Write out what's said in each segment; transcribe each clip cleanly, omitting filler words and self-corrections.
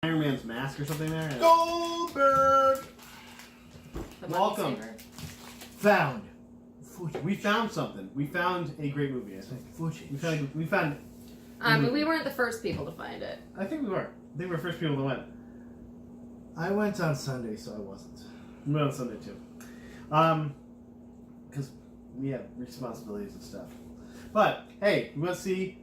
Iron Man's mask or something there. Goldberg! Welcome. Found. We found something. We found a great movie, I think. We found but we weren't the first people to find it. I think we were. I think we were the first people that went. I went on Sunday, so I wasn't. We went on Sunday, too. Because we have responsibilities and stuff. But, hey, we want to see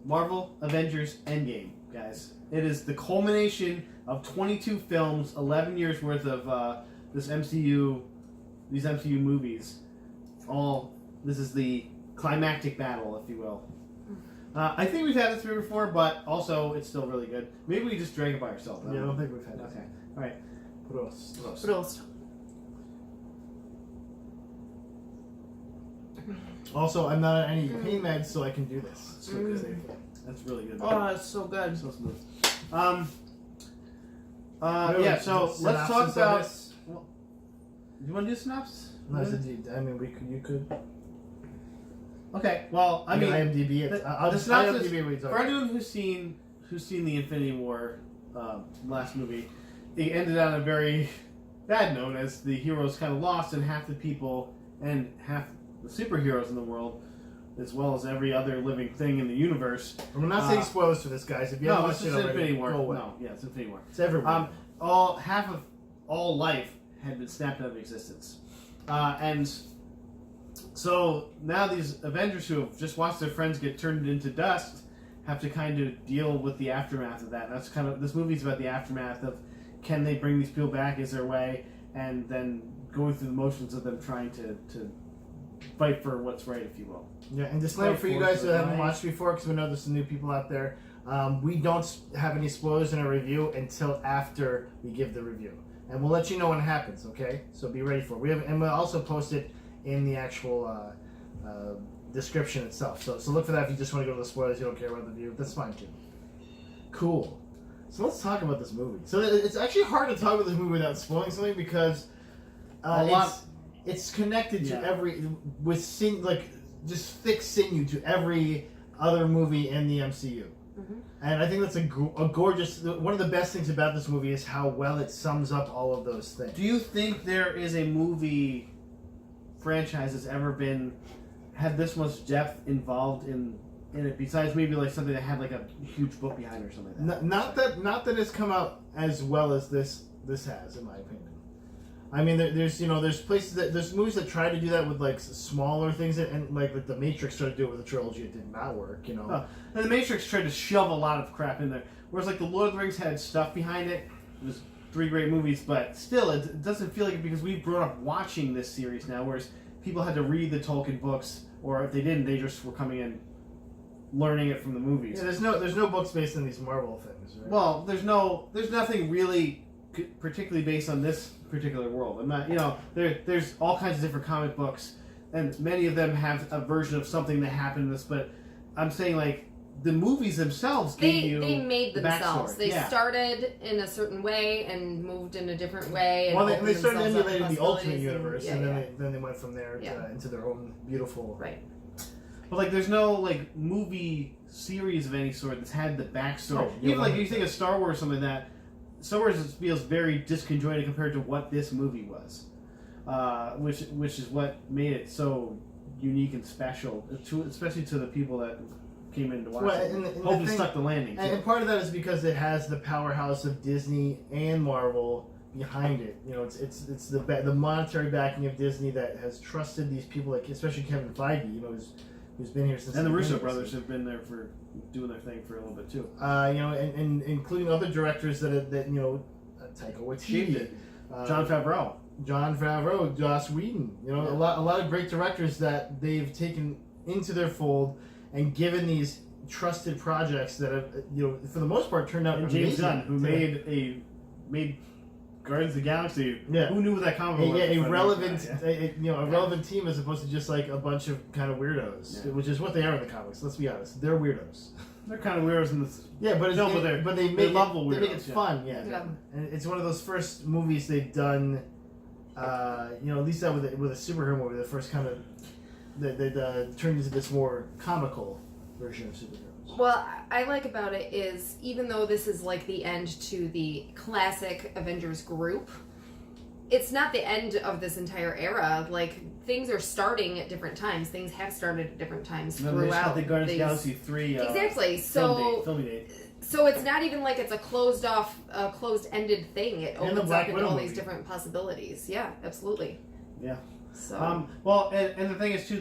Marvel Avengers Endgame, guys. It is the culmination of 22 films, 11 years worth of these MCU movies. This is the climactic battle, if you will. I think we've had this movie before, but also it's still really good. Maybe we just drank it by ourselves. Yeah, I don't think we've had it. Okay. All right. Prost. Also, I'm not on any pain meds, so I can do this. So That's really good. Oh, it's so good. So smooth. Yeah, so let's talk about... Well, do you want to do synopsis? No, I mean, you could. Okay, well, I mean... IMDb it. The synopsis, IMDb what for anyone who's seen the Infinity War last movie, it ended on a very bad note as the heroes kind of lost and half the people and half the superheroes in the world, as well as every other living thing in the universe. I'm not saying spoilers for this, guys. If you haven't watched it already, Infinity War. go away. No, yeah, it's Infinity War. It's everywhere. Half of all life had been snapped out of existence, and so now these Avengers who have just watched their friends get turned into dust have to kind of deal with the aftermath of that. That's kind of this movie's about the aftermath of can they bring these people back? Is there a way? And then going through the motions of them trying to fight for what's right, if you will. Yeah, and disclaimer for you guys who haven't watched before, because we know there's some new people out there. We don't have any spoilers in our review until after we give the review, and we'll let you know when it happens. Okay, so be ready for it. And we'll also post it in the actual description itself. So look for that if you just want to go to the spoilers. You don't care about the review. That's fine too. Cool. So let's talk about this movie. So it's actually hard to talk about this movie without spoiling something because it's connected to just thick sinew to every other movie in the MCU. Mm-hmm. And I think that's a gorgeous... One of the best things about this movie is how well it sums up all of those things. Do you think there is a movie franchise that's ever had this much depth involved in it, besides maybe like something that had like a huge book behind it or something like that? Not that it's come out as well as this has, in my opinion. I mean, there's movies that try to do that with like smaller things, and like The Matrix tried to do it with a trilogy. It did not work, you know. Oh, and The Matrix tried to shove a lot of crap in there, whereas like The Lord of the Rings had stuff behind it. It was 3 great movies, but still, it doesn't feel like it because we've grown up watching this series now, whereas people had to read the Tolkien books, or if they didn't, they just were coming in, learning it from the movies. Yeah, there's no books based on these Marvel things, right? Well, there's nothing really particularly based on this particular world. I'm not, there's all kinds of different comic books, and many of them have a version of something that happened in this. But I'm saying like the movies themselves they made themselves. Backstory. They started in a certain way and moved in a different way. And well, they started emulating the Ultimate Universe, and then they went from there into their own beautiful. Right. But like, there's no like movie series of any sort that's had the backstory. Even like you think of Star Wars, something like that. Star Wars feels very disconjointed compared to what this movie was, which is what made it so unique and special, especially to the people that came in to watch it. Hope it stuck the landing. And part of that is because it has the powerhouse of Disney and Marvel behind it. You know, it's the monetary backing of Disney that has trusted these people, like especially Kevin Feige. You know, who's been here since. And the Russo brothers have been there for doing their thing for a little bit too. And including other directors that Taika Waititi, Jon Favreau, Joss Whedon. You know, a lot of great directors that they've taken into their fold and given these trusted projects that have, for the most part turned out amazing. James Gunn, who made Guardians of the Galaxy. Yeah. Who knew what that comic was? A relevant team as opposed to just like a bunch of kind of weirdos, which is what they are in the comics. Let's be honest, they're weirdos. They're kind of weirdos in this. Yeah, but they make it fun. Yeah. And it's one of those first movies they've done. At least that with a superhero movie, the first kind of they turned into this more comical version of superheroes. Well, I like about it is even though this is like the end to the classic Avengers group, it's not the end of this entire era. Like, things are starting at different times. Things have started at different times throughout. The Guardians of the Galaxy 3 exactly. So filming date. So it's not even like it's a closed-ended thing. It opens up into all these different possibilities. Yeah, absolutely. Yeah. So. Well, and the thing is too,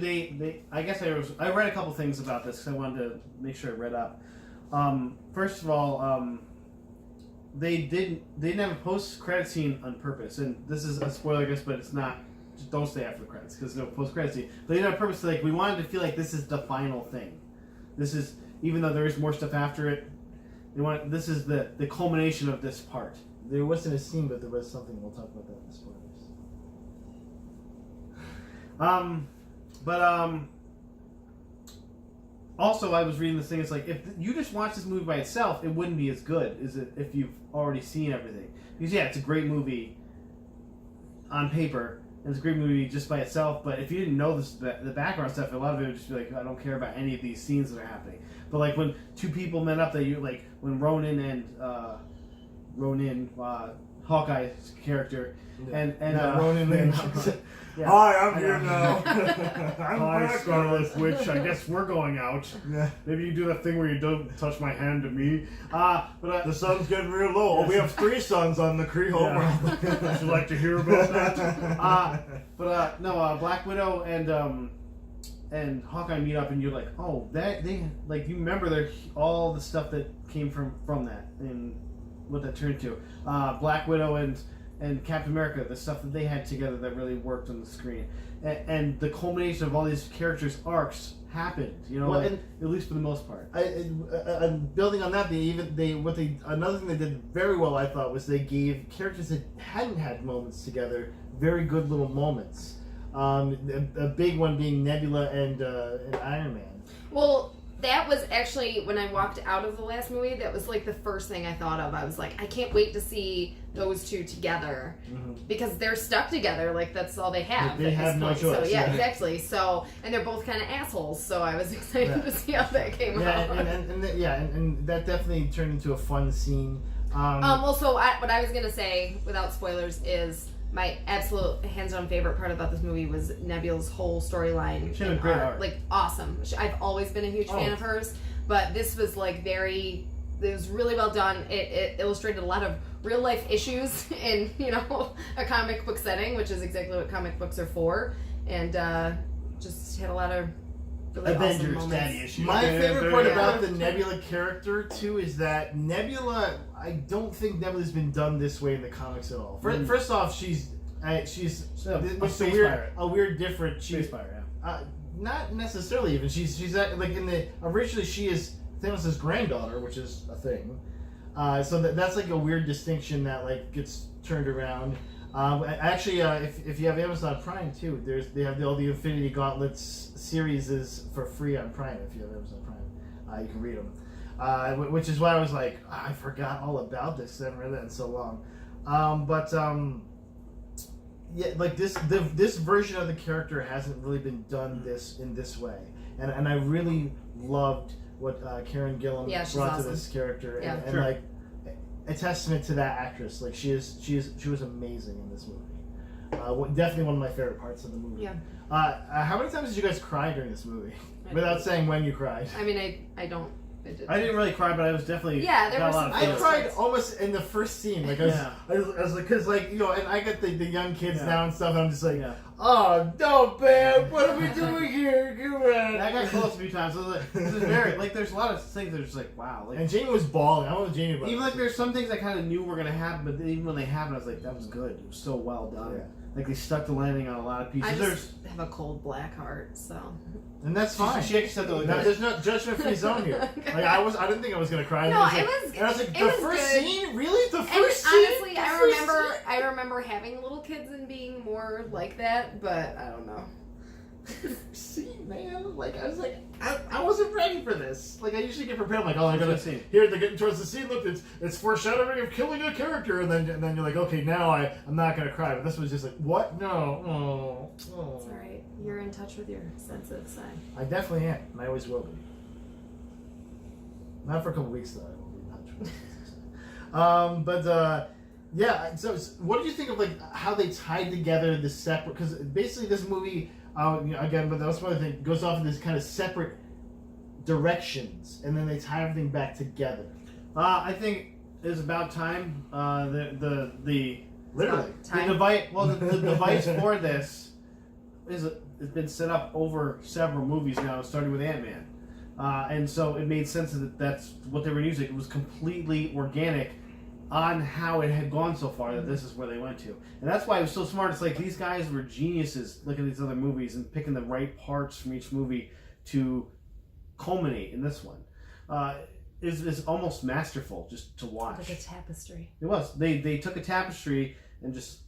I guess I read a couple things about this because I wanted to make sure I read up. First of all, they didn't have a post-credit scene on purpose, and this is a spoiler, I guess, but it's not. Just don't stay after the credits because there's no post-credit scene. But they did it on purpose. Like, we wanted to feel like this is the final thing. This is, even though there is more stuff after it. This is the culmination of this part. There wasn't a scene, but there was something. We'll talk about that in the spoilers. Also, I was reading this thing. It's like, if you just watch this movie by itself, it wouldn't be as good as it if you've already seen everything. Because yeah, it's a great movie on paper, and it's a great movie just by itself. But if you didn't know the background stuff, a lot of it would just be like, I don't care about any of these scenes that are happening. But like when two people met up, that you like when Ronan and Hawkeye's character, and Ronan and yeah. Hi, I'm here now. Hi, Scarlet Witch. I guess we're going out. Yeah. Maybe you do that thing where you don't touch my hand to me. The sun's getting real low. Yes. We have 3 suns on the Kree home. Yeah. Would you like to hear about that? No, Black Widow and Hawkeye meet up, and you're like, oh, that they like you remember all the stuff that came from that and what that turned to. Black Widow and Captain America, the stuff that they had together that really worked on the screen, and the culmination of all these characters' arcs happened. You know, well, at least for the most part. And building on that, another thing they did very well, I thought, was they gave characters that hadn't had moments together very good little moments. A big one being Nebula and Iron Man. Well, that was actually, when I walked out of the last movie, that was like the first thing I thought of. I was like, I can't wait to see those two together. Mm-hmm. Because they're stuck together. Like, that's all they have. They have no choice. So, yeah, exactly. So, and they're both kind of assholes. So I was excited to see how that came out. And that definitely turned into a fun scene. Also, what I was going to say, without spoilers, is my absolute hands-on favorite part about this movie was Nebula's whole storyline. She had a great art. Like, awesome. I've always been a huge fan of hers, but this was like it was really well done. It illustrated a lot of real-life issues in, a comic book setting, which is exactly what comic books are for, and just had a lot of really Avengers awesome daddy moments. issues. My favorite part about the Nebula character, too, is that Nebula, I don't think Nebula's been done this way in the comics at all. First off, she's a weird different. Space pirate, yeah. Not necessarily even. She's like originally she is Thanos' granddaughter, which is a thing. So that's like a weird distinction that like gets turned around. Actually, if you have Amazon Prime too, they have all the Infinity Gauntlets series is for free on Prime. If you have Amazon Prime, you can read them. Which is why I was like, I forgot all about this. I haven't read that in so long. Yeah, like this version of the character hasn't really been done in this way, and I really loved what Karen Gillan brought to this character, and like a testament to that actress. Like she was amazing in this movie. Definitely one of my favorite parts of the movie. Yeah. How many times did you guys cry during this movie? Without saying when you cried. I mean, I don't. I didn't really cry, but I was definitely there was some. I cried almost in the first scene, like I was like, because like and I got the young kids now and stuff. And I'm just like, oh no, babe, what are we doing here? Come on. I got close a few times. I was like, this is very like. There's a lot of things that are just like, wow. Like, and Jamie was bawling. I don't know Jamie. Even like there's some things I kind of knew were gonna happen, but even when they happened, I was like, that was good. It was so well done. Yeah. Like they stuck the landing on a lot of pieces. I just have a cold black heart, so. And that's fine. She actually said that. No, there's no judgment-free zone here. Okay. Like I didn't think I was gonna cry. No, and I was like, the first scene, really, the first scene. Honestly, I remember having little kids and being more like that, but I don't know. See, man, like I was like, I wasn't ready for this. Like I usually get prepared. I'm like, oh, I gotta see. Here they're getting towards the scene. Look, it's foreshadowing of killing a character, and then you're like, okay, now I'm not gonna cry. But this was just like, what? No, It's all right. You're in touch with your sensitive side. I definitely am, and I always will be. Not for a couple weeks though. I won't be much. Yeah. So, what did you think of like how they tied together the separate? Because basically, this movie, again, but that's one thing, goes off in this kind of separate directions, and then they tie everything back together. I think it's about time. Literally. The device. Well, the device for this has been set up over several movies now, starting with Ant-Man, and so it made sense that that's what they were using. It was completely organic on how it had gone so far that this is where they went to, and that's why it was so smart. It's like these guys were geniuses looking at these other movies and picking the right parts from each movie to culminate in this one. Is almost masterful just to watch. Like a tapestry. It was. They took a tapestry and just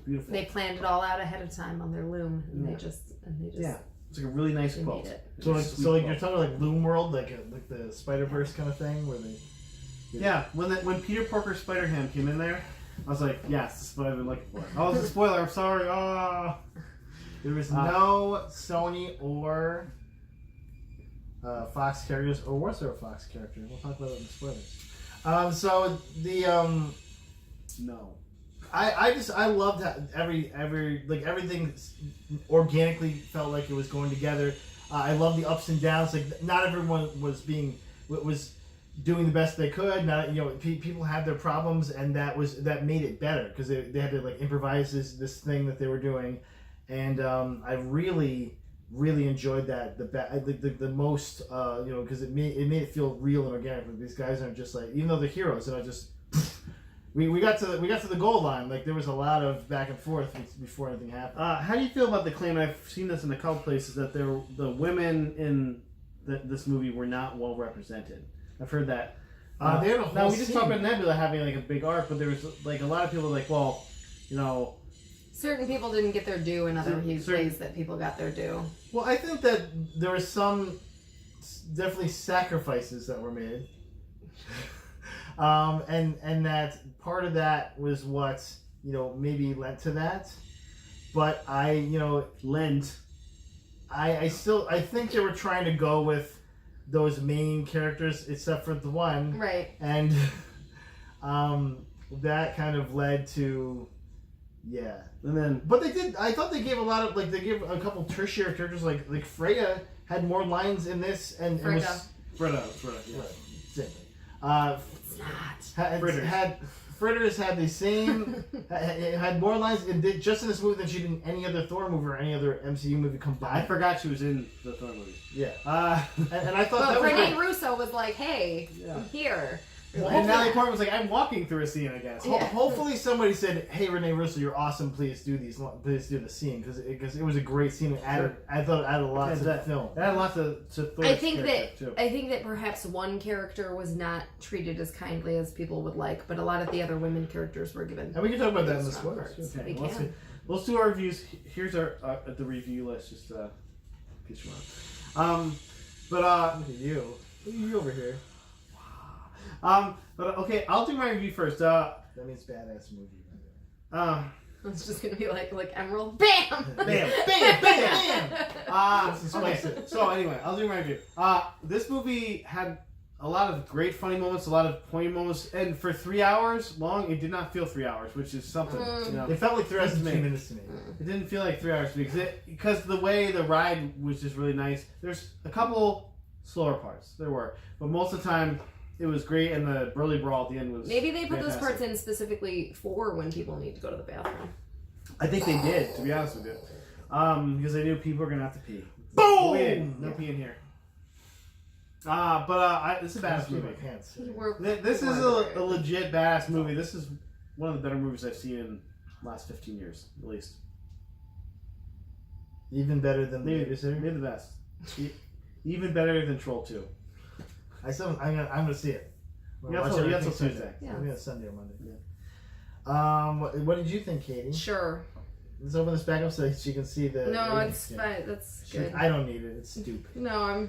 beautiful. They planned it all out ahead of time on their loom, and they just yeah. It's like a really nice they quilt. made it. So like you're talking like Loom World, like the Spider-Verse kind of thing, where they. Yeah, when Peter Parker Spider-Ham came in there, I was like, yes, this is what I've been looking for. Oh, it's a spoiler. I'm sorry. Oh. There was no Sony or Fox characters, or was there a Fox character? We'll talk about it in the spoilers. So the No. I loved how everything organically felt like it was going together. I love the ups and downs. Like not everyone was doing the best they could. Not people had their problems, and that made it better because they had to like improvise this thing that they were doing, and I really enjoyed that the most because it made it feel real and organic. Like, these guys aren't just like, even though they're heroes, they're not just. We got to the goal line. Like there was a lot of back and forth before anything happened. How do you feel about the claim? I've seen this in a couple places that the women in this movie were not well represented. I've heard that. They had a whole now we just scene. talked about Nebula having like a big arc, but there was like a lot of people like, well, certain people didn't get their due in other ways that people got their due. Well, I think that there were some definitely sacrifices that were made. And that part of that was what, maybe led to that. But I think they were trying to go with those main characters, except for the one. Right. And that kind of led to, yeah. And then, but I thought they gave a lot of, they gave a couple tertiary characters, like Freya had more lines in this, and Freda. Freda, yeah. Same thing. It's not. Fritters had the same, had more lines just in this movie than she did in any other Thor movie or any other MCU movie combined. I forgot she was in the Thor movie. Yeah. And I thought But that was Renee great. Russo was like, hey, Yeah. I'm here. Well, and Natalie Portman was like, I'm walking through a scene, I guess. Yeah. Hopefully somebody said, "Hey, Renee Russo, you're awesome. Please do the scene," because it was a great scene. I thought it added a lot to the film. It had lots to Thor's I think character, too. that perhaps one character was not treated as kindly as people would like, but a lot of the other women characters were given. And we can talk about that in the strong spoilers. parts. Okay, We let's can. see. Let's do our reviews. Here's our the review list. Just get you on. Look at you. Look at you over here. But okay, I'll do my review first. That means badass movie. It's just gonna be like Emerald, bam, Bam, bam, bam, bam. Okay, so anyway, I'll do my review. This movie had a lot of great funny moments, a lot of poignant moments, and for 3 hours long, it did not feel 3 hours, which is something. It felt like 3 hours and To 2 me. minutes to me. It didn't feel like 3 hours to me because the way the ride was just really nice. There's a couple slower parts, there were, but most of the time it was great, and the Burly Brawl at the end was Maybe they put those fantastic. parts in specifically for when people need to go to the bathroom. I think they did, to be honest with you, because they knew people were gonna have to pee. Boom! We didn't. No pee in here. This is a badass movie. Pants. This is a legit badass movie. This is one of the better movies I've seen in the last 15 years, at least. Even better than the Maybe babysitter. the best. Even better than Troll 2. I'm gonna see it. You got till Tuesday. Yeah. Maybe on Sunday or Monday. What did you think, Katie? Sure. Let's open this back up so she can see the. No, rating it's scale. fine. That's good. I don't need it. It's stupid. No,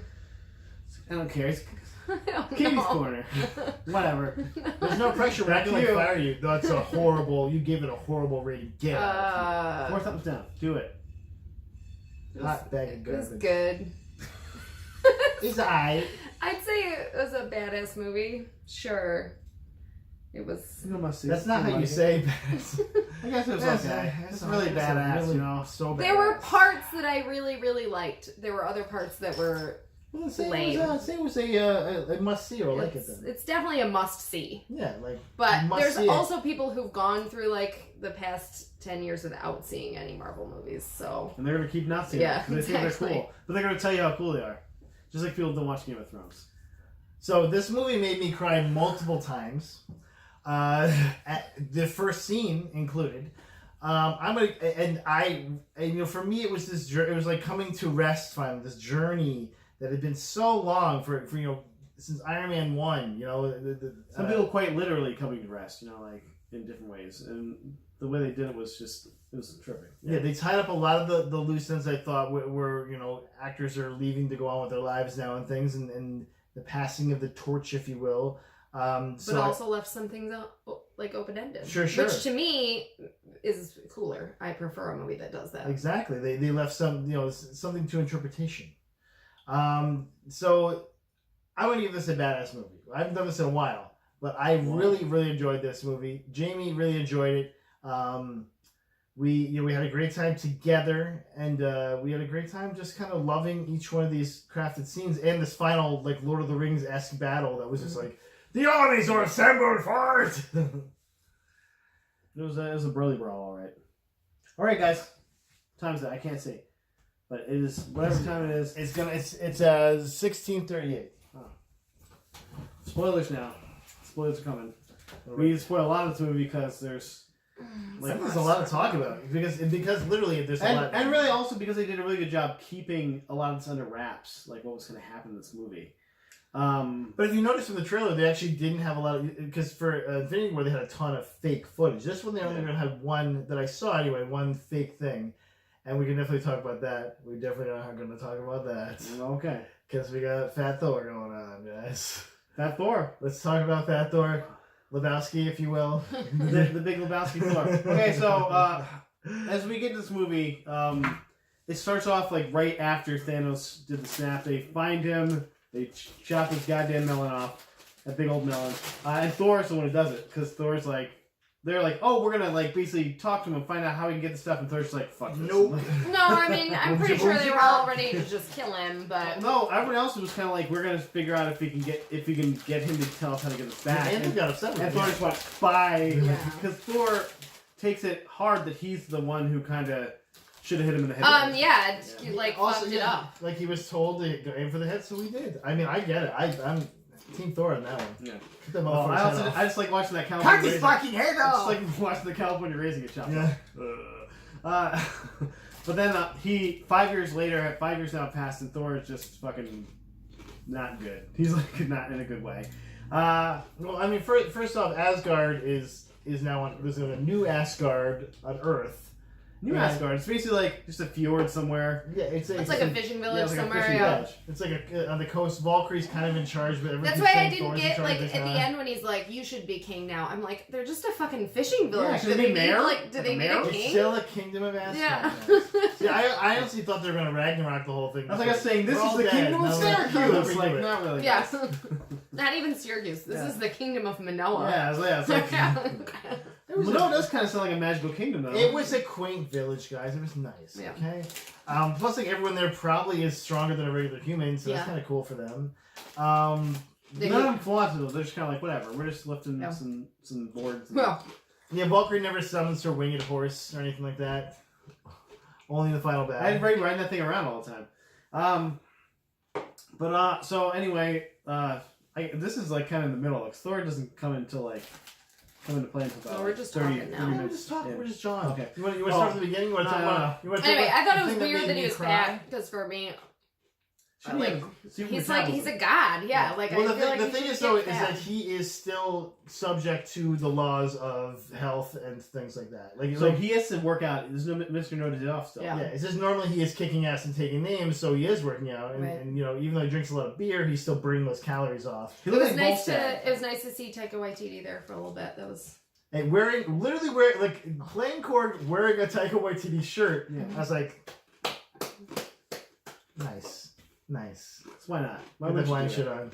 I don't care. It's I don't Katie's know. corner. Whatever. There's no pressure. We're not Back to gonna you. fire you. That's a horrible. You gave it a horrible rating. Get out. 4 thumbs down. Do it. Hot bag of It was garbage. good. It's alright. I'd say it was a badass movie. Sure. It was. That's not how you say badass. I guess it was okay. It's really badass, really, you know. So badass. There were parts that I really, really liked. There were other parts that were lame. Say it was a must see or like it then. It's definitely a must see. Yeah, like. But there's see also people who've gone through like the past 10 years without seeing any Marvel movies. So. And they're gonna keep not seeing it because they think they're cool, but they're gonna tell you how cool they are, just like people don't watch Game of Thrones. So this movie made me cry multiple times. The first scene included. For me it was this. It was like coming to rest finally. This journey that had been so long for since Iron Man 1. You know, some people quite literally coming to rest. You know, like in different ways, and the way they did it was tripping. Yeah, they tied up a lot of the loose ends. I thought were actors are leaving to go on with their lives now and things, and the passing of the torch, if you will. But also left some things like open-ended. Sure. Which to me is cooler. I prefer a movie that does that. Exactly. They left something to interpretation. So I want to give this a badass movie. I haven't done this in a while, but I really, really enjoyed this movie. Jamie really enjoyed it. We had a great time together, and we had a great time just kind of loving each one of these crafted scenes and this final like Lord of the Rings-esque battle that was just like, the armies are assembled for it. It was a Broly brawl, all right. All right, guys. Time's that I can't see, but it is whatever time it is. It's 16:38. Oh. Spoilers now. Spoilers are coming. We need to spoil a lot of this movie because there's a lot to talk about because literally there's a lot, and really also because they did a really good job keeping a lot of this under wraps, like what was going to happen in this movie. But if you notice from the trailer, they actually didn't have a lot of, because for Infinity War they had a ton of fake footage. This one they only had one that I saw anyway, one fake thing, and we can definitely talk about that. We definitely are going to talk about that. Okay, because we got Fat Thor going on, guys. Fat Thor. Let's talk about Fat Thor, Lebowski, if you will, the big Lebowski Thor. Okay, so as we get to this movie, it starts off like right after Thanos did the snap. They find him. They chop his goddamn melon off, that big old melon. And Thor's the one who does it, because Thor's like, they're like, oh, we're gonna like basically talk to him and find out how we can get the stuff, and Thor's just like, fuck this. Nope. No, I mean, I'm pretty sure they were all ready to just kill him, but no, everyone else was kind of like, we're gonna figure out if we can get him to tell us how to get this back. And got upset with and him. Thor just went, bye, Yeah. because Thor takes it hard that he's the one who kind of should have hit him in the head. he like fucked it up. Like he was told to go aim for the head, so we did. I mean, I get it. I'm Team Thor on that one. Yeah. Cut that Well, motherfucker's head I just like watching that California. Cut his fucking head off! It's like watching the California Raising get chopped Yeah. off. But then 5 years later, 5 years now passed, and Thor is just fucking not good. He's like not in a good way. Well, I mean, first off, Asgard is now on. There's a new Asgard on Earth. New Asgard. It's basically like just a fjord somewhere. Yeah, it's like a fishing village like somewhere. fishing Yeah. village. It's like on the coast. Valkyrie's kind of in charge, but That's why I didn't get like at the end when he's like, "You should be king now." I'm like, they're just a fucking fishing village. Yeah, do should they be mayor? need like? Do they need a It's king? still a kingdom of Asgard. Yeah. See, I honestly thought they were gonna Ragnarok the whole thing. That's like us saying, this We're is all the dead. kingdom of No, Syracuse. Like, no, not really. Yeah. guys. Not even Syracuse. This Yeah. is the kingdom of Manoa. Yeah, it's like. Manoa does kind of sound like a magical kingdom, though. It was a quaint village, guys. It was nice. Yeah. Okay. Plus, like everyone there probably is stronger than a regular human, so that's kind of cool for them. None of them flaws though. They're just kind of like whatever. We're just lifting some boards. Well, yeah, Valkyrie never summons her winged horse or anything like that. Only in the final battle. I had Ray riding that thing around all the time. So anyway, this is like kind of in the middle. Like Thor doesn't come into play until about we're just 30, talking now. 30 We're minutes. just talking. in. We're just John. Okay. You want to start from the beginning? You want to talk about? anyway, I thought it was the thing that weird made that he me was cry? back because for me, like he's a god. Yeah, like Well, I feel like the he thing should is though get is back. that he is still subject to the laws of health and things like that. So he has to work out. There's no Mr. No Days Off still. Yeah. Yeah, it's just normally he is kicking ass and taking names, so he is working out, and, Right. and even though he drinks a lot of beer, he's still burning those calories off. He It looks was like nice Volstagg. to. It was nice to see Taika Waititi there for a little bit. That was. And literally playing Korg, wearing a Taika Waititi shirt. Yeah. I was like, nice. Nice. So why not? Why With would the you blind do shit that? on.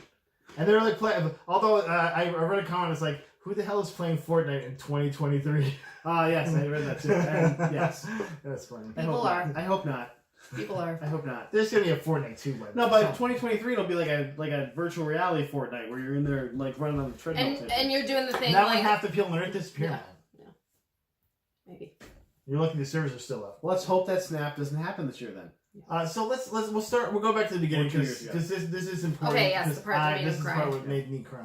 And they're like playing. Although I read a comment, it's like, who the hell is playing Fortnite in 2023? Yes, I read that too. And yes. That's funny. People are. I hope not. People are. I hope not. There's gonna be a Fortnite 2 by No, by 2023 it'll be like a virtual reality Fortnite where you're in there like running on the treadmill. And you're doing the thing that like would have to appeal on Earth disappear. Yeah. Maybe. You're lucky the servers are still up. Well, let's hope that snap doesn't happen this year then. So we'll go back to the beginning 2 years ago. because this is important. Okay, yes, the 'cause part that made this him is the cry. part that made me cry.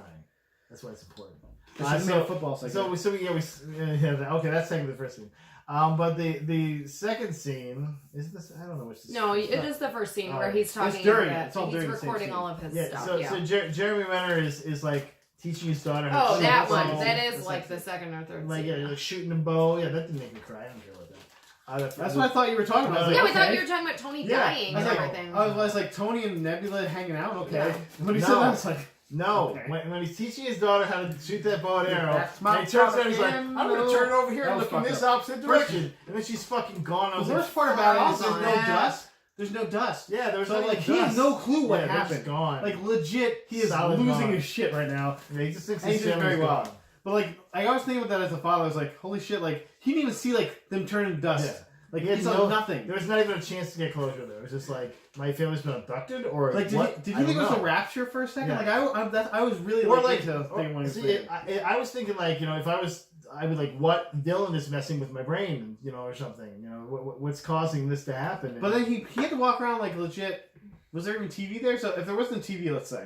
That's why it's important. It's a football segment. Okay, that's second to the first scene. But the second scene is this. I don't know which. No, it is the first scene where he's talking. It's during about it. It's all he's during the same recording scene. all of his Yeah. stuff. So Jeremy Renner is like teaching his daughter how Oh, to shoot. that So, one. That is it's like the second or third like scene. yeah, like shooting a bow. Yeah, that didn't make me cry. I don't care about that. That's what I thought you were talking about. I was Yeah, like, we thought okay. you were talking about Tony Yeah, dying I was and like, everything. I was like Tony and Nebula hanging out. Okay. Yeah. When he No. said that, I was like, No, Okay. when he's teaching his daughter how to shoot that bow and arrow, That's my and he turns around, he's like, fucking I'm gonna turn it over here That and was look in fucked this up. opposite direction, and then she's fucking gone. I the was worst like, part about it is fuck there's no that. dust. There's no dust. yeah, there was So no like he has no clue what happened. Gone. Like legit, he is Solid losing gone. his shit right now. Yeah, he just thinks And his he's doing family's very well. gone. But like, I always think about that as a father. I was like, holy shit! Like he didn't even see like them turn into dust. Yeah. Like He had he saw no- nothing. There was not even a chance to get closure there. It was just like, my family's been abducted, or Like, did what? you I think it don't was know. a rapture for a second? Yeah. Like I was really Or like like, into thinking when he was see, sleeping. I was thinking like, if I'd be like, what Dylan is messing with my brain, or something, what's causing this to happen? But then he had to walk around like legit. Was there even TV there? So if there wasn't TV, let's say,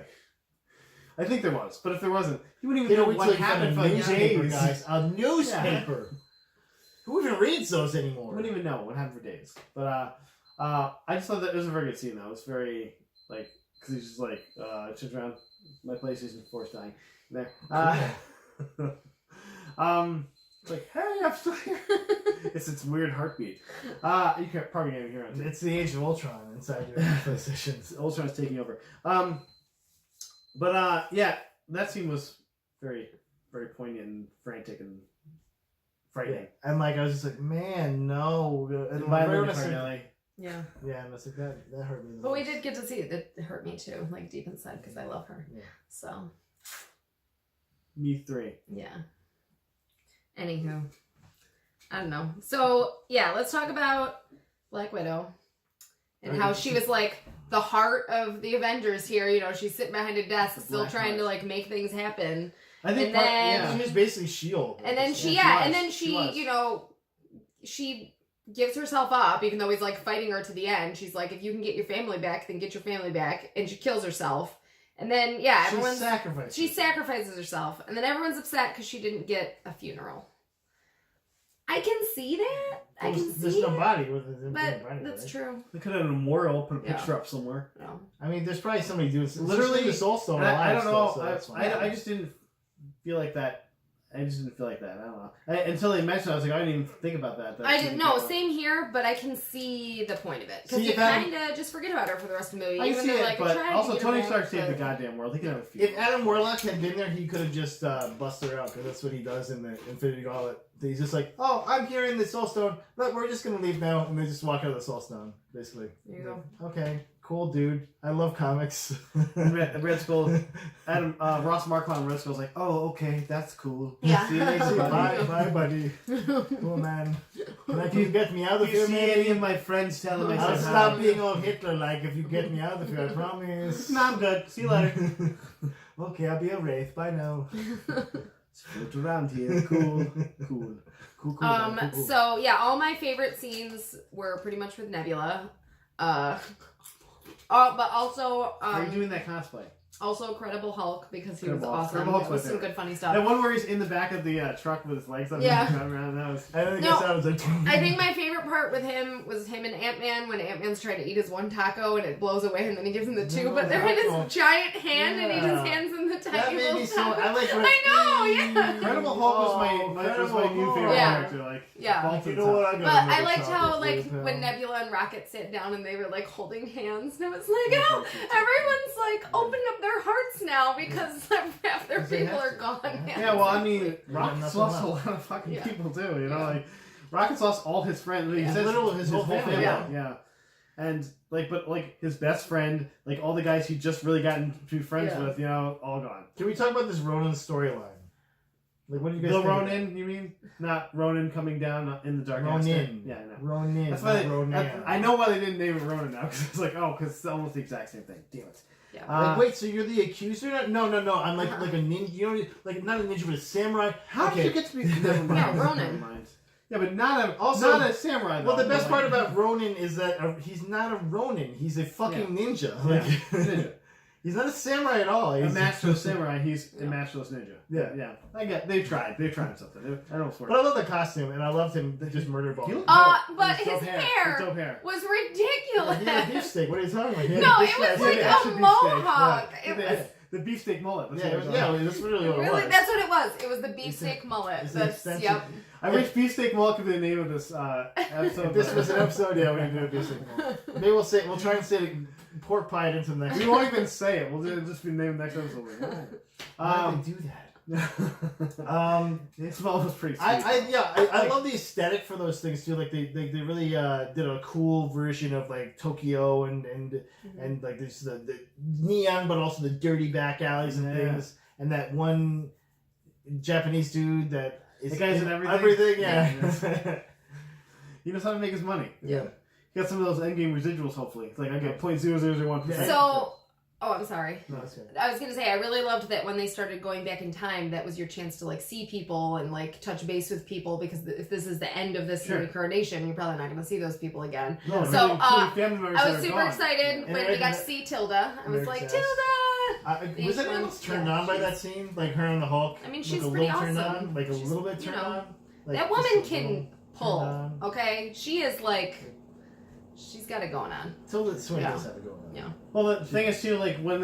I think there was. But if there wasn't, he wouldn't even know what happened for like newspaper, days. guys. A newspaper. Who even reads those anymore? Wouldn't even know what happened for days. But I just thought that it was a very good scene though. It was very like because he's just like turns around, my PlayStation 4's dying. There. It's like, hey, I'm still here. It's its weird heartbeat. You can probably can't even hear it. It's the age of Ultron inside your PlayStation. Ultron's taking over. Yeah, that scene was very, very poignant and frantic and frightening. And like I was just like, man, no. And By right when Linda I said- Cardinelli. Yeah. yeah, and I was like, that hurt me. the But we most. did get to see it. It hurt me too, like deep inside, because I love her. Yeah. So, Me 3. yeah. Anywho. I don't know. So, yeah, let's talk about Black Widow. And how she was like the heart of the Avengers here. She's sitting behind a desk still Black trying Heart. to like make things happen. I think And part, then- yeah. She was basically S.H.I.E.L.D. And then She was. she gives herself up, even though he's like fighting her to the end. She's like, if you can get your family back, then get your family back. And she kills herself. And then, yeah, she sacrifices herself. And then everyone's upset because she didn't get a funeral. I can see that. I can see There's no it. body with it. But that's true. They could have a memorial, put a Yeah. picture up somewhere. No. I mean, there's probably somebody doing Literally, the Soul Stone. I alive don't know. still, so that's fine. I just didn't feel like that. I just didn't feel like that. I don't know. Until they mentioned it, I was like, I didn't even think about that. I didn't know. Same here, but I can see the point of it. Because See, you if Adam- kind of just forget about her for the rest of the movie. I can even see though, it, like, but tried to also get her Tony back, Stark saved the but- goddamn world. He could have a funeral. If Adam Warlock had been there, he could have just busted her out, because that's what he does in the Infinity Gauntlet. He's just like, oh, I'm here in the Soul Stone. Look, we're just going to leave now. And they just walk out of the Soul Stone, basically. There you go. Okay, cool, dude. I love comics. Red Skull, Ross Marquand and Red Skull's like, oh, okay, that's cool. Yeah. See you later, buddy. Bye, buddy. Cool, man. Can you get me out of If you here, see man? any of my friends, tell them I I'll said stop hi. being all Hitler-like if you get me out of here, I promise. No, I'm good. See you later. Okay, I'll be a wraith. Bye now. Float around here. Cool. Cool. So yeah, all my favorite scenes were pretty much with Nebula. But also Are you doing that cosplay? Also Incredible Hulk, because he was Incredible Hulk. awesome. Incredible Hulk's That was my some favorite. good funny stuff. That one where he's in the back of the truck with his legs up Yeah. and driving around. That was. I think No, I sounds like. I think my favorite part with him was him and Ant-Man, when Ant-Man's trying to eat his one taco and it blows away and then he gives him the two, but they're in his giant hand and he just hands him the That tiny made me little so. taco. I like. I know, yeah. Incredible Hulk was my new favorite Yeah. character. Like, Yeah. vault to You the know top. what? I But gotta I make a liked how, chocolate like, for you, when pal. Nebula and Rocket sat down and they were, like, holding hands, and it was like, oh, everyone's, like, opened up their hearts now because half their Because they people have are to. gone. Yeah, well, I mean, Rocket's nothing lost a left. lot of fucking Yeah. people too. You know, Yeah. Like Rocket's lost all his friends. He Yeah. says Literally his whole family. Yeah. And but his best friend, all the guys he just really gotten to be friends Yeah. with, all gone. Can we talk about this Ronin storyline? What do you guys The think? Ronin, you mean? Not Ronin coming down in the dark. Ronin. Yeah, I know. Ronin. That's why Ronin. I know why they didn't name it Ronin now, because it's because it's almost the exact same thing. Damn it. Yeah. Wait, so you're the accuser? No. I'm like a ninja. You know, not a ninja, but a samurai. How did you get to be? Never mind. Yeah, Ronin. Never mind. Yeah, but not a samurai. Though. Well, the best part about Ronin is that he's not a Ronin. He's a fucking ninja. Ninja. He's not a samurai at all. A He's masterless samurai. He's a masterless ninja. Yeah. I get. They tried. They tried something. I don't swear. But I love the costume, and I loved him just murder ball. He looked But His his dope hair Dope hair. was He had a ridiculous. beefsteak. What are you talking about? No, it was like actually a beefsteak. mohawk. Yeah. It was The beefsteak mullet. That's Yeah, what it was. that's really what it really was. that's what it was. It was the beefsteak mullet. it's an That's extension. yep. I wish beefsteak mullet could be the name of this episode. If this was an episode, yeah, we can do a beefsteak. Maybe we'll try and say it, pork pie it into the next. We won't even say it. We'll just be named next episode. Why did they do that? This one was pretty sweet. I love the aesthetic for those things too. Like they really did a cool version of Tokyo and like there's the neon, but also the dirty back alleys and things. And that one Japanese dude that is the guy's in everything. Everything, yeah. He knows how to make his money. Yeah. He got some of those endgame residuals. Hopefully, I get 0.0001%. So, I'm sorry. No, that's good. I was gonna say I really loved that when they started going back in time, that was your chance to see people and touch base with people, because if this is the end of this reincarnation, you're probably not gonna see those people again. No, So, family members I that was are super gone. excited And when we got to see Tilda. I was like, Tilda! Was anyone else turned on by that scene? Like her and the Hulk? I mean, she's a pretty little turned awesome. on? Like a She's, little bit you turned know, on? Like, That just woman a can little pull, turned on? okay? She is she's got it going on. Tilda Swinton Yeah. does have it going on. Yeah. Well, the thing is too, when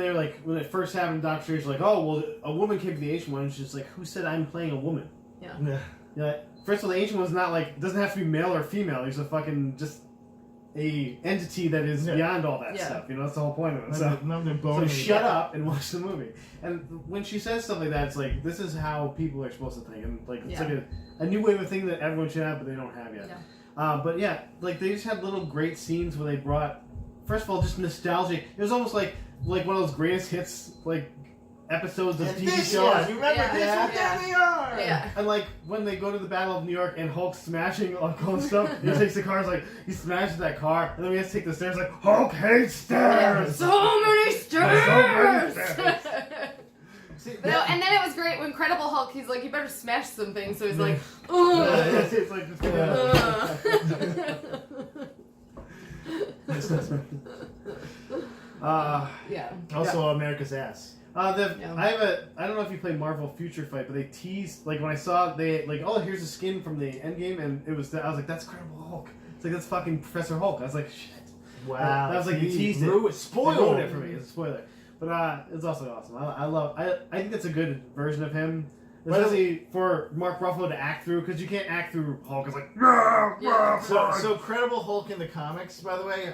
it first happened, Doctor Strange was like, oh, well, a woman came to the ancient one, and she's like, who said I'm playing a woman? Yeah. First of all, the ancient one's not doesn't have to be male or female. He's a fucking just a entity that is beyond all that stuff. That's the whole point of it. So shut up and watch the movie. And when she says stuff like that, it's like, this is how people are supposed to think, and it's like a new way of thinking that everyone should have, but they don't have yet. Yeah. But yeah, they just had little great scenes where they brought, first of all, just nostalgic. It was almost like one of those greatest hits episodes of TV shows. Yeah, you remember this? Yeah. Yeah, they are. Yeah. And when they go to the Battle of New York and Hulk's smashing all the stuff, he takes the cars, he smashes that car, and then he has to take the stairs, Hulk hates stairs! So many stairs! So many stairs! See, And then it was great when Incredible Hulk, he's like, you better smash something. So he's like, It's like, just yeah. Also, America's ass. I don't know if you play Marvel Future Fight, but they teased, when I saw oh, here's a skin from the Endgame, and I was like, that's Incredible Hulk. It's like, that's fucking Professor Hulk. I was like, shit. Wow. That was they teased it. Spoiled. Spoiled it for me. It's a spoiler. But it's also awesome. I think it's a good version of him. Especially for Mark Ruffalo to act through, because you can't act through Hulk. It's So Incredible Hulk in the comics, by the way,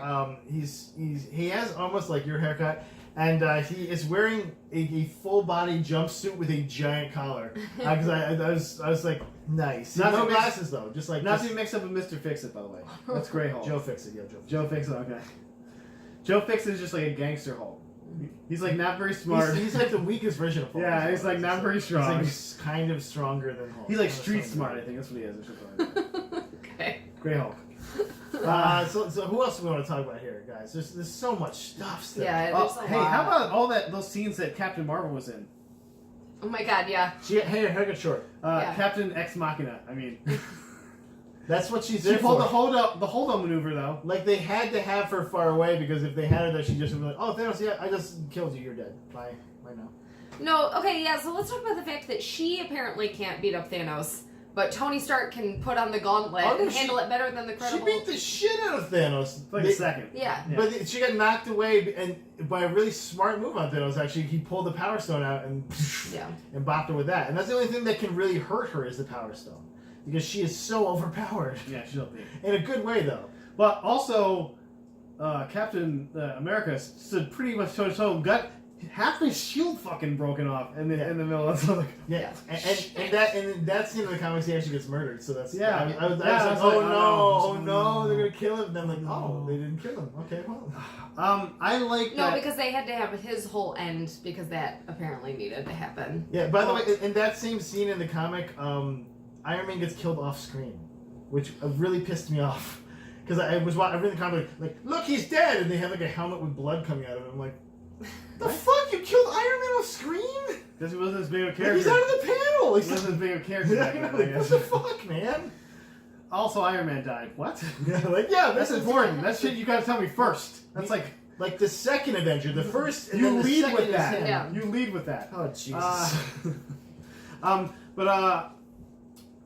he has almost like your haircut, and he is wearing a full body jumpsuit with a giant collar. Because I was like, nice. No glasses though, just like not to be mixed up with Mr. Fix-It, by the way. That's Grey Hulk. Joe Fix-It, yeah, Joe Fix-It, okay. Joe Fix-It is just like a gangster Hulk. He's not very smart. He's like the weakest version of Hulk. Yeah, he's not very strong. He's kind of stronger than Hulk. He's street smart, I think. That's what he is. Or something like that. Okay. Grey Hulk. So who else do we want to talk about here, guys? There's so much stuff still. Yeah, there's a lot. Hey, how about all those scenes that Captain Marvel was in? Oh my god, yeah. She had her got short. Yeah. Captain Ex Machina. I mean, that's what she's she there pulled for. the hold up maneuver though. They had to have her far away, because if they had her there, she just would be like, "Oh, Thanos, yeah, I just killed you. You're dead. Bye. Bye now." No, okay, yeah, so let's talk about the fact that she apparently can't beat up Thanos, but Tony Stark can put on the gauntlet and handle it better than the Credible. She beat the shit out of Thanos. A second. Yeah. But she got knocked away, and by a really smart move on Thanos, actually, he pulled the Power Stone out and bopped her with that. And that's the only thing that can really hurt her is the Power Stone, because she is so overpowered. Yeah, she's OP. In a good way, though. But also, Captain America stood pretty much toe to toe, got half his shield fucking broken off in the middle. It's like, Yeah, and that scene in the comics, he actually gets murdered. So that's Yeah. I was like, Yeah, oh no, no. they're gonna kill him. And then like, oh, they didn't kill him. Okay, well. I like No, that. because they had to have his whole end because that apparently needed to happen. Yeah. By the way, in that same scene in the comic, Iron Man gets killed off screen, which really pissed me off. Because I read the comic like, look, he's dead, and they have like a helmet with blood coming out of it. I'm like, the fuck, you killed Iron Man off screen? Because he wasn't as big of a character. Like, he's out of the panel. He wasn't as big of a character. Back then, I Like, guess. what the fuck, man? Also, Iron Man died. What? Yeah, That's important. That's shit you gotta tell me first. That's like the second Avenger, the first. And you then the lead second with is that. him. Yeah. You lead with that. Oh Jesus.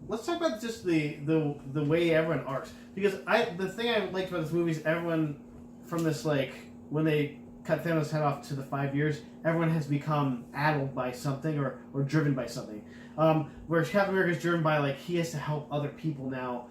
Let's talk about just the way everyone arcs, because the thing I liked about this movie is everyone from this, like, when they cut Thanos' head off to the 5 years, everyone has become addled by something or driven by something. Whereas Captain America is driven by, like, he has to help other people now,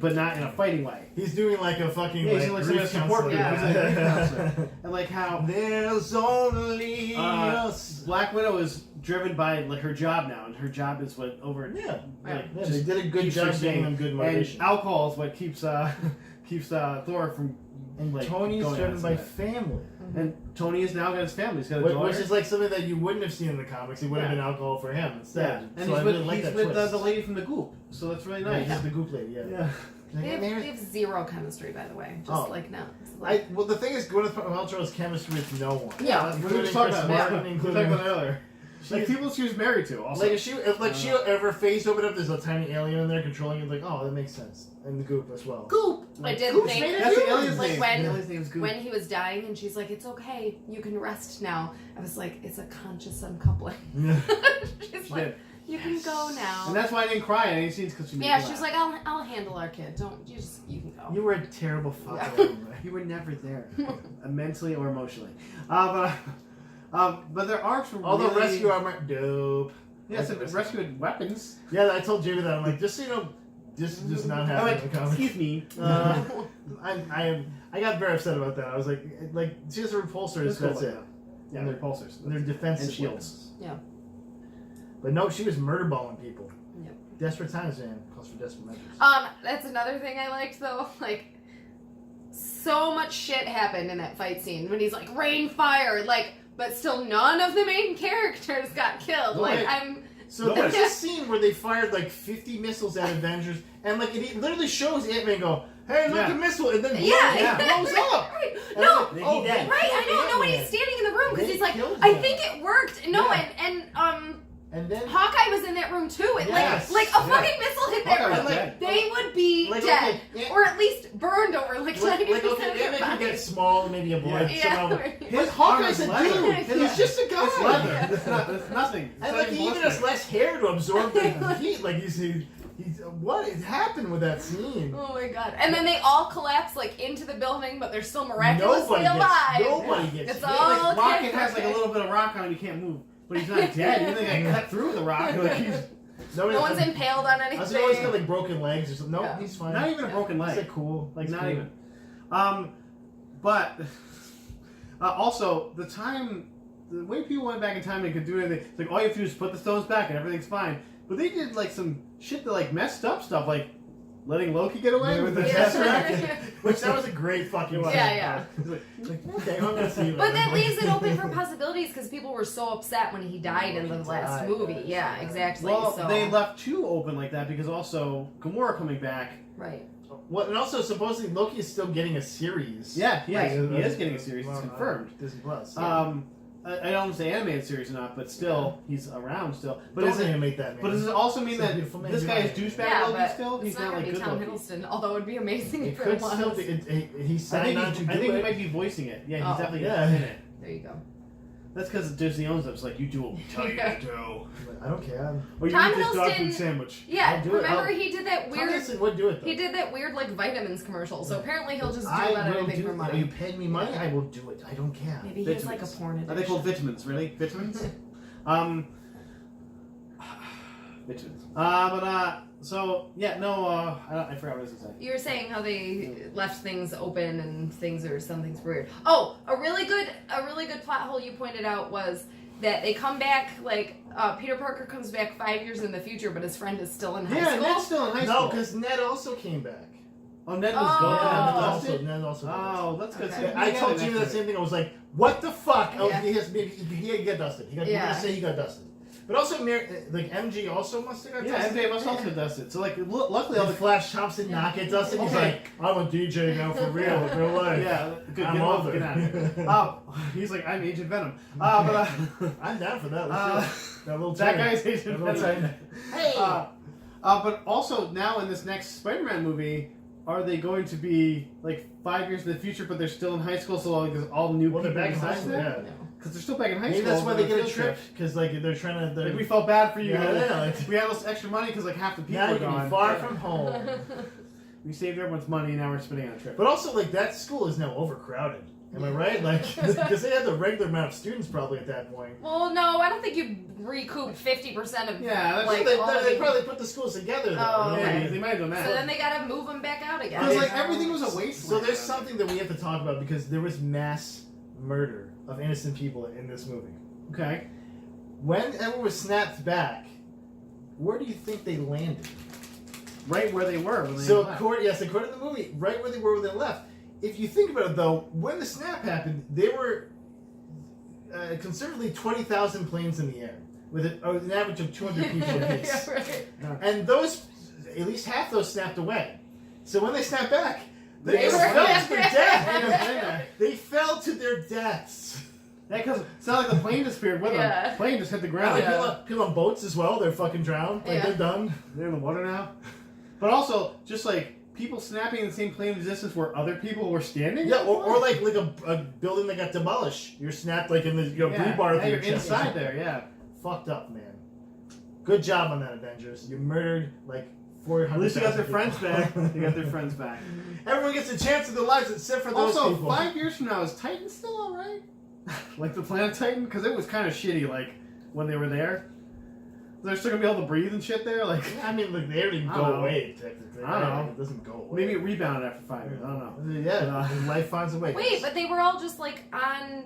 but not in a fighting way. He's doing like a fucking Yeah, he's doing like some grief support group. counselor. He's like a grief counselor. And like how There's only us. Black Widow is driven by like her job now, and her job is what over. Yeah, like, yeah, just they did a good keeps her job giving sane. them good And motivation. alcohol is what keeps Thor from. And like, Tony's going driven on by to that. family. And Tony has now got his family. He's got a daughter. Which is like something that you wouldn't have seen in the comics. It would have Yeah. been alcohol for him yeah, instead. and So I he's really with, like he's that with twist. the lady from the Goop, so that's really nice. Yeah, the goop lady, yeah. Yeah. They have zero chemistry, by the way. Just like no. It's like, Well, the thing is, Gwyneth Paltrow's chemistry with no one. Yeah. We were just talking Chris about that. Martin, We were including talking about it earlier. Like people she was married to, also. Like if she ever face opened up, there's a tiny alien in there controlling it. Like, oh, that makes sense. And the goop as well. Goop. I did Goop's think made of That's the humans. alien's like name. when- The alien's name is Goop. when he was dying, and she's like, "It's okay, you can rest now." I was like, "It's a conscious uncoupling." Yeah. She's She like, did. "You can go now." And that's why I didn't cry in any scenes, because she made Yeah, me she's laugh. like, "I'll handle our kid. Don't you can go." You were a terrible father. Yeah. anyway. You were never there, mentally or emotionally. But their arcs were All the really... rescue armor, dope. Yes, yeah, so rescued weapons. Yeah, I told Jamie that. I'm like, just so you know, this is just not I'm happening like, in the comics. excuse me. I got very upset about that. I was like she has repulsors. That's it. Yeah, they're pulsers. And they're defensive And shields. weapons. Yeah. But no, she was murder balling people. Yep. Desperate times, man. Calls for desperate measures. That's another thing I liked though. Like, so much shit happened in that fight scene when he's like rain, fire, like, but still none of the main characters got killed. No, like, wait. So there's a scene where they fired like 50 missiles at Avengers, and like it literally shows Ant-Man go, "Hey, look, Yeah. a missile," and then Yeah, blows up. Right. And No, I'm like, oh, Right, right, I know. Nobody's Ant-Man. standing in the room because They he's like, killed I him. think it worked. No, Yeah. and then Hawkeye was in that room too. And Yes. like a fucking missile hit that Hawkeye was room. dead. They would be Like, dead, okay, or at least burned over like 90% like of okay, their Ant-Man can get bodies. small, maybe a blood Yeah, somehow. right. But His Hawkeye's a armor is dude. leather. He's just a guy. It's leather. Yeah. It's nothing. It's And not like even he even ballistic. has less hair to absorb the heat. Like he's what happened with that scene? Oh my god! And then they all collapse like into the building, but they're still miraculously alive. Nobody gets It's hit. all- Like, Rocket okay, has like a okay. little bit of rock on him, you can't move. But he's not dead. You think I cut through the rock? Like he's Nobody No one's impaled on I was always got anything. like broken legs or something. No, Yeah. he's fine. not even a broken He's leg. like cool. Like He's not cool. even. But also the time, the way people went back in time and could do anything. It's like all you have to do is put the stones back and everything's fine. But they did like some shit that like messed up stuff, like letting Loki get away Yeah, with the Yeah. Tesseract. Which that was a great fucking. Yeah, yeah. It's like, okay, I'm gonna see. But that leaves it open for possibilities because people were so upset when he died in the He last died, movie. yes, Yeah, yeah. exactly. Well, so they left two open like that because also Gamora coming back. right. Well, and also supposedly Loki is still getting a series. Yeah, he is. Right. He is getting a series. It's confirmed. Disney Plus. I don't say animated series or not, but still, he's around still. But Don't is it? animate that man. But does it also mean It's a that beautiful man. this guy is douchebag Yeah, Loki but still? it's He's not not gonna like be good Tom Loki. Hiddleston, although it would be amazing It if could it was. still be. He I signed think, on to I do think it. he might be voicing it. Yeah, he's Oh. definitely Yeah. in it. There you go. That's because Disney owns them. It's like, you do what we tell you to do. I don't care. Or you Tom eat this dog Hiddleston- food sandwich. Yeah, I'll do it. remember he did that Tom weird. Hiddleston would do it though. He did that weird like vitamins commercial. So apparently he'll just do I about will anything do for it. money. You paid me money, I will do it. I don't care. Maybe he has like a Vitamins. porn Are they addiction. called vitamins? Really? Vitamins? Vitamins. So yeah, no, I forgot what I was gonna say. You were saying how they left things open and some things weird. Oh, a really good plot hole you pointed out was that they come back, like, Peter Parker comes back 5 years in the future, but his friend is still in high school. Yeah, Ned's still in high school. No, because Ned also came back. Oh, Ned was Oh. gone. Ned also. Oh, that's good. Okay. So I told Jimmy that same thing. I was like, "What the fuck?" Oh, Yeah. he got dusted. We're gonna say he got dusted. But also, like MG also must have got Yeah, dusted. MJ must also have dusted. So like, luckily all Did the Flash Thompson not get dusted? He's Okay. like, "I'm a DJ now for real, in real life." yeah, good. I'm Get him off. older. Get out of here. He's like, I'm Agent Venom. But I'm down for that. Let's do it. That little that turn. guy's Agent That little Venom. turn. Hey. But also now in this next Spider-Man movie, are they going to be like 5 years in the future, but they're still in high school? So like, there's all new Well, people they're back in high besides school. them? Yeah. Because they're still back in high Maybe school. that's why they on get a field trip because like they're trying to. Like, we felt bad for you. Yeah, like, we had this extra money because like half the people now are you can gone. be far from home. We saved everyone's money, and now we're spending on a trip. But also, like that school is now overcrowded. Am I right? Like, because they had the regular amount of students probably at that point. Well, no, I don't think you recouped 50% of Yeah, that's like they all of they the- probably put the schools together. Though, Oh, you know, yeah, okay. they might have done that. So then they gotta move them back out again. Because like everything was a waste. So there's something that we have to talk about because there was mass murder of innocent people in this movie. Okay. When everyone was snapped back, where do you think they landed? Right where they were. When they So, left. according to the movie, right where they were when they left. If you think about it, though, when the snap happened, they were conservatively 20,000 planes in the air with an average of 200 people apiece. Yeah, right. And those, at least half those snapped away. So when they snapped back, they They fell were- to their death. They fell to their deaths. Yeah, because it's not like the plane disappeared with Yeah. them. The plane just hit the And ground. like Yeah. people on boats as well, they're fucking drowned. Like Yeah. they're done. They're in the water now. But also, just like people snapping in the same plane of existence where other people were standing. Yeah, or like a building that got demolished. You're snapped like in the rebar yeah, of your you're chest. inside there. Yeah. Fucked up, man. Good job on that, Avengers. You murdered like 400. At least they got their friends back. They got their friends back. Everyone gets a chance in their lives except for those Also, people. 5 years from now, is Titan still alright? Like the planet Titan? Because it was kind of shitty, like, when they were there. They're still gonna be able to breathe and shit there? Like, I mean, look, they already I go don't know. away, technically. I don't know. It doesn't go away. maybe it rebounded after 5 years. I don't know. Yeah, life finds a way. Wait, but they were all just like on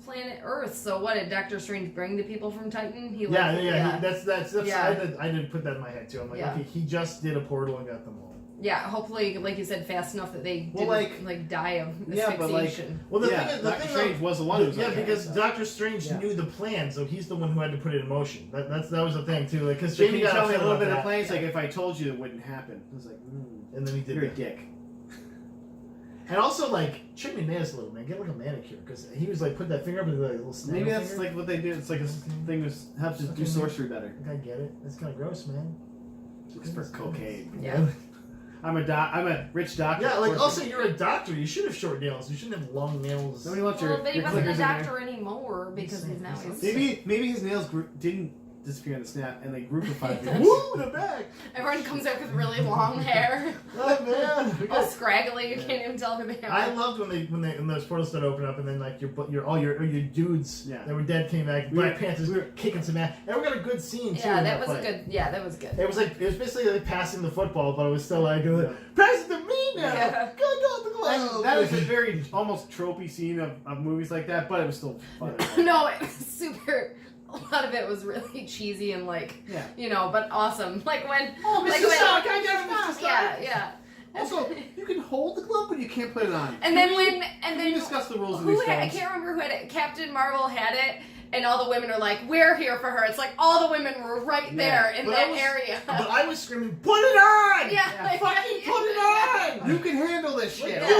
planet Earth. So what did Doctor Strange bring the people from Titan? He Yeah, like, yeah. That's Yeah. I did put that in my head too. I'm like, Yeah. okay, he just did a portal and got them all. Yeah, hopefully, like you said, fast enough that they Well, didn't like- die of Yeah, but, like, asphyxiation. Well, the yeah, thing is, Doctor Strange was the one who was like, because so. Doctor Strange Yeah. knew the plan, so he's the one who had to put it in motion. That was the thing too. Like, because So can Jamie you got tell me a upset little about bit of the that, plan? It's like, if I told you, it wouldn't happen. I was like, and then he did you're a that. dick. And also, like, trim your nails a little, man. Get like a manicure, because he was like, put that finger up and like a little snap. Maybe that's like what they do. It's like a thing that helps us do sorcery better. I get it. That's kind of gross, man. It's for cocaine. Yeah. I'm a rich doctor. Yeah, like Of course. also you're a doctor. You should have short nails. You shouldn't have long nails. Nobody wants Well, but he your wasn't clickers a in there. doctor anymore because he's now. Maybe his nails didn't disappear in the snap, and they grew for 5 years. Woo, they're back. Everyone comes out with really long hair, Oh man. all scraggly. You can't even tell who they are. I loved when those portals started opening up, and then like all your dudes Yeah. that were dead came back. We Black were- Panthers we were- kicking some ass. And we got a good scene too. Yeah, in that was a fight. good. Yeah, that was good. It was basically like passing the football, but it was still like, Yeah. pass it to me now. Yeah. Go the glove. And that was a very almost tropey scene of movies like that, but it was still fun. No, it was super. A lot of it was really cheesy and like, Yeah. you know, but awesome. Like when, Oh, Mr. like when, Stark, I got it, Mr. Stark. yeah. Also, you can hold the glove, but you can't put it on. And then Can we discuss the rules of who these had, I films? can't remember who had it. Captain Marvel had it, and all the women are like, "We're here for her." It's like all the women were right there in but that I was- area. But I was screaming, put it on! Yeah, Fucking put it on! You can handle this shit. Yeah. You